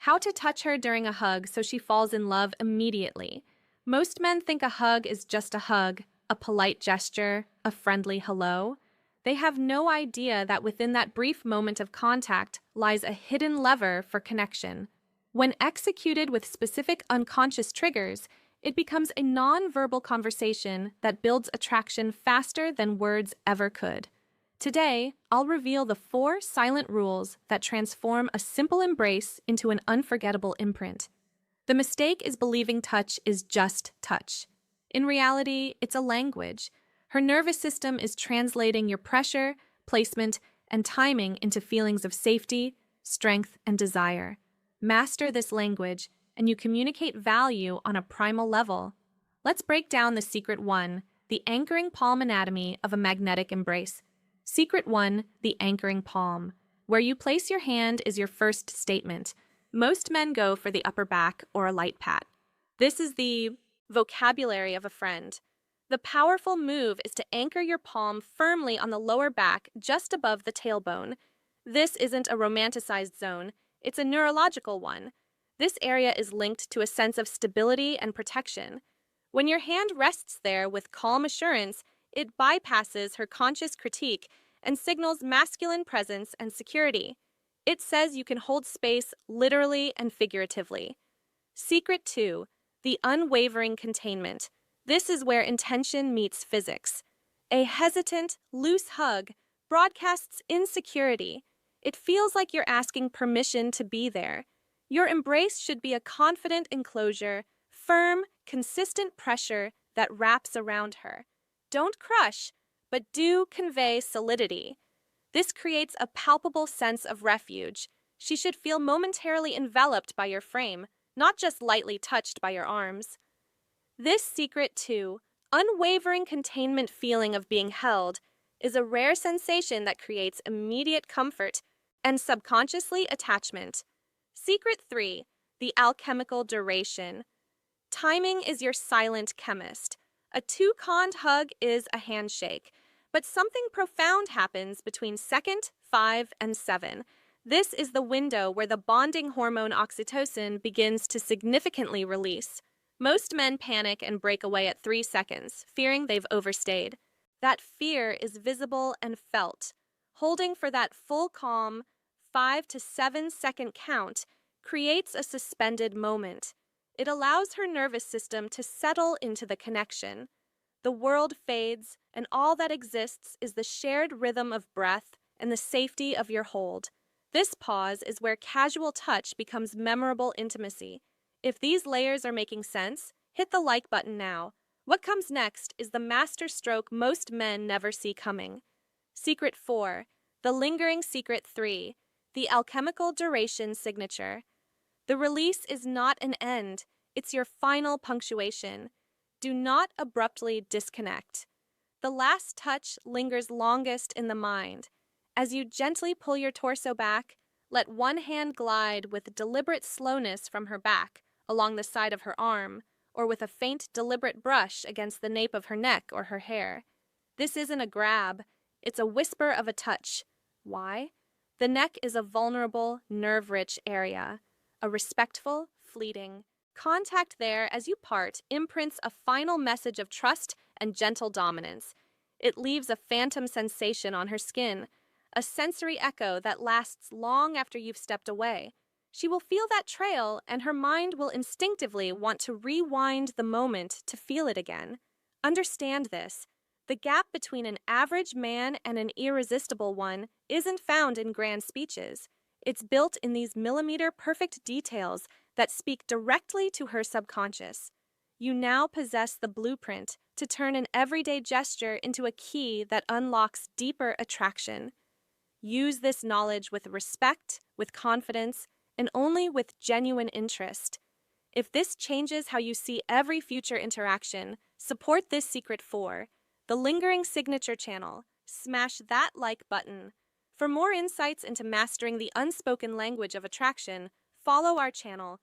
How to touch her during a hug so she falls in love immediately. Most men think a hug is just a hug, a polite gesture, a friendly hello. They have no idea that within that brief moment of contact lies a hidden lever for connection. When executed with specific unconscious triggers, it becomes a non-verbal conversation that builds attraction faster than words ever could. Today, I'll reveal the 4 silent rules that transform a simple embrace into an unforgettable imprint. The mistake is believing touch is just touch. In reality, it's a language. Her nervous system is translating your pressure, placement, and timing into feelings of safety, strength, and desire. Master this language, and you communicate value on a primal level. Let's break down the secret 1, the anchoring palm anatomy of a magnetic embrace. Secret 1, the anchoring palm. Where you place your hand is your first statement. Most men go for the upper back or a light pat. This is the vocabulary of a friend. The powerful move is to anchor your palm firmly on the lower back just above the tailbone. This isn't a romanticized zone, it's a neurological one. This area is linked to a sense of stability and protection. When your hand rests there with calm assurance, it bypasses her conscious critique and signals masculine presence and security. It says you can hold space literally and figuratively. Secret 2, the unwavering containment. This is where intention meets physics. A hesitant, loose hug broadcasts insecurity. It feels like you're asking permission to be there. Your embrace should be a confident enclosure, firm, consistent pressure that wraps around her. Don't crush, but do convey solidity. This creates a palpable sense of refuge. She should feel momentarily enveloped by your frame, not just lightly touched by your arms. This secret, too, unwavering containment feeling of being held, is a rare sensation that creates immediate comfort and subconsciously attachment. Secret 3, the alchemical duration. Timing is your silent chemist. A 2-cond hug is a handshake, but something profound happens between second, 5, and 7. This is the window where the bonding hormone oxytocin begins to significantly release. Most men panic and break away at 3 seconds, fearing they've overstayed. That fear is visible and felt. Holding for that full calm, 5 to 7 second count creates a suspended moment. It allows her nervous system to settle into the connection. The world fades, and all that exists is the shared rhythm of breath and the safety of your hold. This pause is where casual touch becomes memorable intimacy. If these layers are making sense, hit the like button now. What comes next is the master stroke most men never see coming. Secret 4, the lingering secret 3, the alchemical duration signature. The release is not an end, it's your final punctuation. Do not abruptly disconnect. The last touch lingers longest in the mind. As you gently pull your torso back, let one hand glide with deliberate slowness from her back, along the side of her arm, or with a faint, deliberate brush against the nape of her neck or her hair. This isn't a grab, it's a whisper of a touch. Why? The neck is a vulnerable, nerve-rich area. A respectful, fleeting contact there as you part imprints a final message of trust and gentle dominance. It leaves a phantom sensation on her skin, a sensory echo that lasts long after you've stepped away. She will feel that trail, and her mind will instinctively want to rewind the moment to feel it again. Understand this. The gap between an average man and an irresistible one isn't found in grand speeches. It's built in these millimeter-perfect details that speak directly to her subconscious. You now possess the blueprint to turn an everyday gesture into a key that unlocks deeper attraction. Use this knowledge with respect, with confidence, and only with genuine interest. If this changes how you see every future interaction, support this secret 4, the lingering signature channel. Smash that like button. For more insights into mastering the unspoken language of attraction, follow our channel.